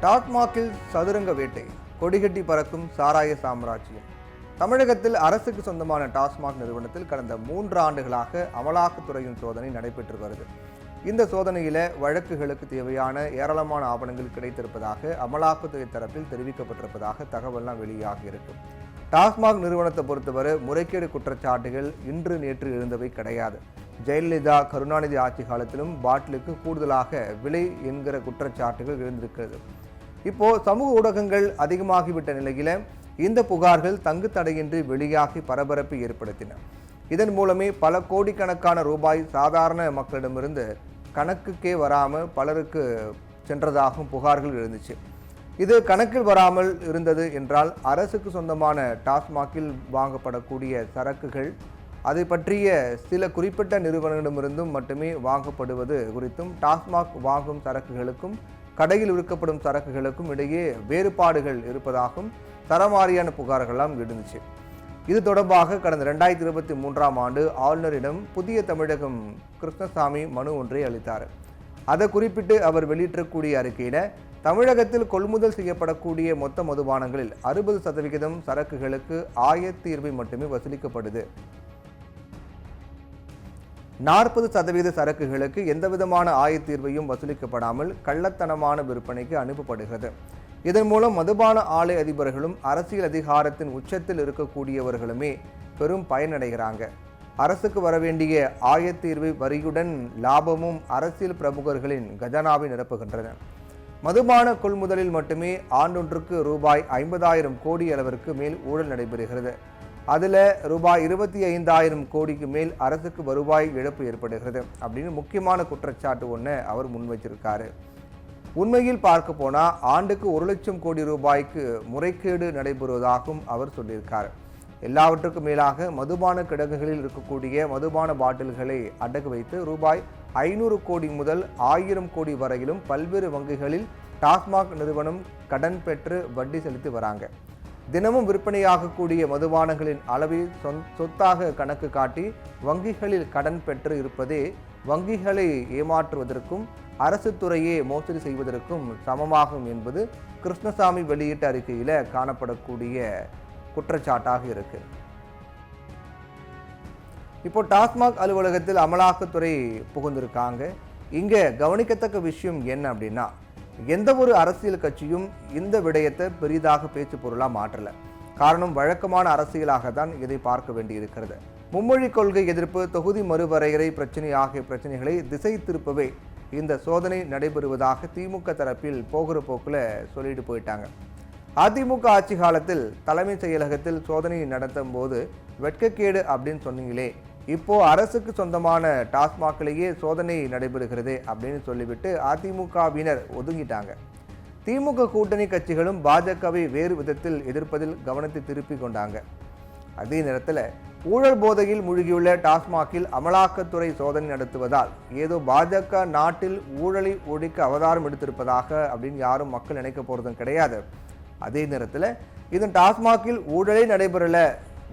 டாஸ்மாகில் சதுரங்க வேட்டை, கொடிகட்டி பறக்கும் சாராய சாம்ராஜ்யம். தமிழகத்தில் அரசுக்கு சொந்தமான டாஸ்மாக் நிறுவனத்தில் கடந்த 3 ஆண்டுகளாக அமலாக்கத்துறையின் சோதனை நடைபெற்று வருது. இந்த சோதனையில வழக்குகளுக்கு தேவையான ஏராளமான ஆவணங்கள் கிடைத்திருப்பதாக அமலாக்கத்துறை தரப்பில் தெரிவிக்கப்பட்டிருப்பதாக தகவல்லாம் வெளியாகி இருக்கு. டாஸ்மாக் நிறுவனத்தை பொறுத்தவரை முறைகேடு குற்றச்சாட்டுகள் இன்று நேற்று இருந்தவை கிடையாது. ஜெயலலிதா கருணாநிதி ஆட்சி காலத்திலும் பாட்டிலுக்கு கூடுதலாக விலை என்கிற குற்றச்சாட்டுகள் இருந்திருக்கிறது. இப்போ சமூக ஊடகங்கள் அதிகமாகிவிட்ட நிலையில இந்த புகார்கள் தங்கு தடையின்றி வெளியாகி பரபரப்பை ஏற்படுத்தின. இதன் மூலமே பல கோடிக்கணக்கான ரூபாய் சாதாரண மக்களிடமிருந்து கணக்குக்கே வராமல் பலருக்கு சென்றதாகவும் புகார்கள் இருந்துச்சு. இது கணக்கில் வராமல் இருந்தது என்றால் அரசுக்கு சொந்தமான டாஸ்மாகில் வாங்கப்படக்கூடிய சரக்குகள் அதை பற்றிய சில குறிப்பிட்ட நிறுவனங்களிடமிருந்தும் மட்டுமே வாங்கப்படுவது குறித்தும் டாஸ்மாக் வாங்கும் சரக்குகளுக்கும் கடையில் விற்கப்படும் சரக்குகளுக்கும் இடையே வேறுபாடுகள் இருப்பதாகவும் தரமாரியான புகார்களெல்லாம் இருந்துச்சு. இது தொடர்பாக கடந்த 2023ஆம் ஆண்டு ஆளுநரிடம் புதிய தமிழகம் கிருஷ்ணசாமி மனு ஒன்றை அளித்தார். அதை குறிப்பிட்டு அவர் வெளியிட்டிருக்கக்கூடிய அறிக்கையில தமிழகத்தில் கொள்முதல் செய்யப்படக்கூடிய மொத்த மதுபானங்களில் 60% சரக்குகளுக்கு ஆயத்தீர்வை மட்டுமே வசூலிக்கப்படுது. 40% சரக்குகளுக்கு எந்தவிதமான ஆயத்தீர்வையும் வசூலிக்கப்படாமல் கள்ளத்தனமான விற்பனைக்கு அனுப்பப்படுகிறது. இதன் மூலம் மதுபான ஆலை அதிபர்களும் அரசியல் அதிகாரத்தின் உச்சத்தில் இருக்கக்கூடியவர்களுமே பெரும் பயனடைகிறாங்க. அரசுக்கு வரவேண்டிய ஆயத்தீர்வு வரியுடன் லாபமும் அரசியல் பிரமுகர்களின் கஜானாவை நிரப்புகின்றன. மதுபான கொள்முதலில் மட்டுமே ஆண்டொன்றுக்கு ரூபாய் 50,000 கோடி அளவிற்கு மேல் ஊழல் நடைபெறுகிறது. அதில் ரூபாய் 25,000 கோடிக்கு மேல் அரசுக்கு வருவாய் இழப்பு ஏற்படுகிறது அப்படின்னு முக்கியமான குற்றச்சாட்டு ஒன்று அவர் முன்வைச்சிருக்காரு. உண்மையில் பார்க்க போனால் ஆண்டுக்கு 1 லட்சம் கோடி ரூபாய்க்கு முறைகேடு நடைபெறுவதாகவும் அவர் சொல்லியிருக்கார். எல்லாவற்றுக்கும் மேலாக மதுபான கிடங்குகளில் இருக்கக்கூடிய மதுபான பாட்டில்களை அடகு வைத்து ரூபாய் 500 கோடி முதல் 1000 கோடி வரையிலும் பல்வேறு வங்கிகளில் டாஸ்மாக் நிறுவனம் கடன் பெற்று வட்டி செலுத்தி வராங்க. தினமும் விற்பனையாகக்கூடிய மதுபானங்களின் அளவை சொத்தாக கணக்கு காட்டி வங்கிகளில் கடன் பெற்று இருப்பதே வங்கிகளை ஏமாற்றுவதற்கும் அரசு துறையே மோசடி செய்வதற்கும் சமமாகும் என்பது கிருஷ்ணசாமி வெளியிட்ட அறிக்கையில காணப்படக்கூடிய குற்றச்சாட்டாக இருக்கு. இப்போ டாஸ்மாக் அலுவலகத்தில் அமலாக்கத்துறை புகுந்திருக்காங்க. இங்க கவனிக்கத்தக்க விஷயம் என்ன அப்படின்னா, எந்த ஒரு அரசியல் கட்சியும் இந்த விடயத்தை பெரிதாக பேச்சு பொருளாக மாற்றல. காரணம் வழக்கமான அரசியலாக தான் இதை பார்க்க வேண்டியிருக்கிறது. மும்மொழி கொள்கை எதிர்ப்பு, தொகுதி மறுவரையறை பிரச்சனை ஆகிய பிரச்சனைகளை திசை திருப்பவே இந்த சோதனை நடைபெறுவதாக திமுக தரப்பில் போகிற போக்கில் சொல்லிட்டு போயிட்டாங்க. அதிமுக ஆட்சி காலத்தில் தலைமை செயலகத்தில் சோதனை நடத்தும் போது வெட்கக்கேடு அப்படின்னு சொன்னீங்களே, இப்போ அரசுக்கு சொந்தமான டாஸ்மாகிலேயே சோதனை நடைபெறுகிறது அப்படின்னு சொல்லிவிட்டு அதிமுகவினர் ஒதுங்கிட்டாங்க. திமுக கூட்டணி கட்சிகளும் பாஜகவை வேறு விதத்தில் எதிர்ப்பதில் கவனத்தை திருப்பி கொண்டாங்க. அதே நேரத்தில் ஊழல் போதையில் மூழ்கியுள்ள டாஸ்மாகில் அமலாக்கத்துறை சோதனை நடத்துவதால் ஏதோ பாஜக நாட்டில் ஊழலை ஒழிக்க அவதாரம் எடுத்திருப்பதாக அப்படின்னு யாரும் மக்கள் நினைக்க போறதும் கிடையாது. அதே நேரத்தில் இதன் டாஸ்மாகில் ஊழலே நடைபெறல,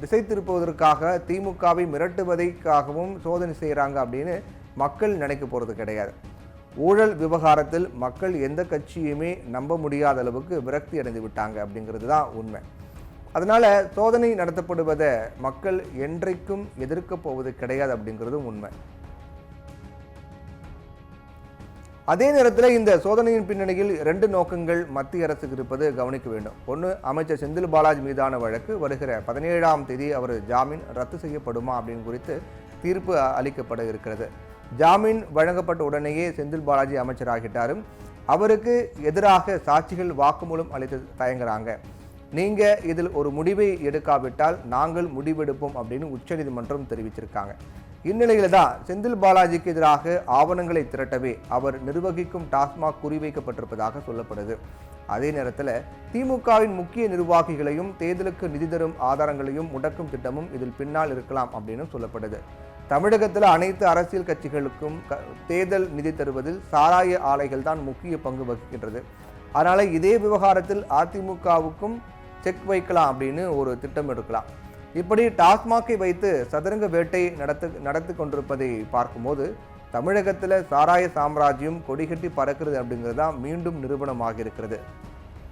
திசை திருப்புவதற்காக திமுகவை மிரட்டுவதற்காகவும் சோதனை செய்கிறாங்க அப்படின்னு மக்கள் நினைக்க போகிறது கிடையாது. ஊழல் விவகாரத்தில் மக்கள் எந்த கட்சியுமே நம்ப முடியாத அளவுக்கு விரக்தி அடைந்து விட்டாங்க அப்படிங்கிறது தான் உண்மை. அதனால சோதனை நடத்தப்படுவதை மக்கள் என்றைக்கும் எதிர்க்க போவது கிடையாது அப்படிங்கிறதும் உண்மை. அதே நேரத்தில் இந்த சோதனையின் பின்னணியில் 2 நோக்கங்கள் மத்திய அரசுக்கு இருப்பது கவனிக்க வேண்டும். ஒன்று, அமைச்சர் செந்தில் பாலாஜி மீதான வழக்கு வருகிற 17ஆம் தேதி அவர் ஜாமீன் ரத்து செய்யப்படுமா அப்படின்னு குறித்து தீர்ப்பு அளிக்கப்பட இருக்கிறது. ஜாமீன் வழங்கப்பட்ட உடனேயே செந்தில் பாலாஜி அமைச்சராகிட்டாரும். அவருக்கு எதிராக சாட்சிகள் வாக்குமூலம் அளித்து தயங்குறாங்க. நீங்க இதில் ஒரு முடிவை எடுக்காவிட்டால் நாங்கள் முடிவெடுப்போம் அப்படின்னு உச்சநீதிமன்றம் தெரிவிச்சிருக்காங்க. இந்நிலையில தான் செந்தில் பாலாஜிக்கு எதிராக ஆவணங்களை திரட்டவே அவர் நிர்வகிக்கும் டாஸ்மாக் குறிவைக்கப்பட்டிருப்பதாக சொல்லப்படுது. அதே நேரத்தில் திமுகவின் முக்கிய நிர்வாகிகளையும் தேர்தலுக்கு நிதி தரும் ஆதாரங்களையும் முடக்கும் திட்டமும் இதில் பின்னால் இருக்கலாம் அப்படின்னு சொல்லப்படுது. தமிழகத்தில் அனைத்து அரசியல் கட்சிகளுக்கும் தேர்தல் நிதி தருவதில் சாராய ஆலைகள் தான் முக்கிய பங்கு வகிக்கின்றது. அதனால இதே விவகாரத்தில் அதிமுகவுக்கும் செக் வைக்கலாம் அப்படின்னு ஒரு திட்டம் எடுக்கலாம். இப்படி டாஸ்மாகை வைத்து சதுரங்க வேட்டை நடத்தி கொண்டிருப்பதை பார்க்கும்போது தமிழகத்தில் சாராய சாம்ராஜ்யம் கொடிகட்டி பறக்கிறது அப்படிங்கிறது தான் மீண்டும் நிரூபணமாக இருக்கிறது.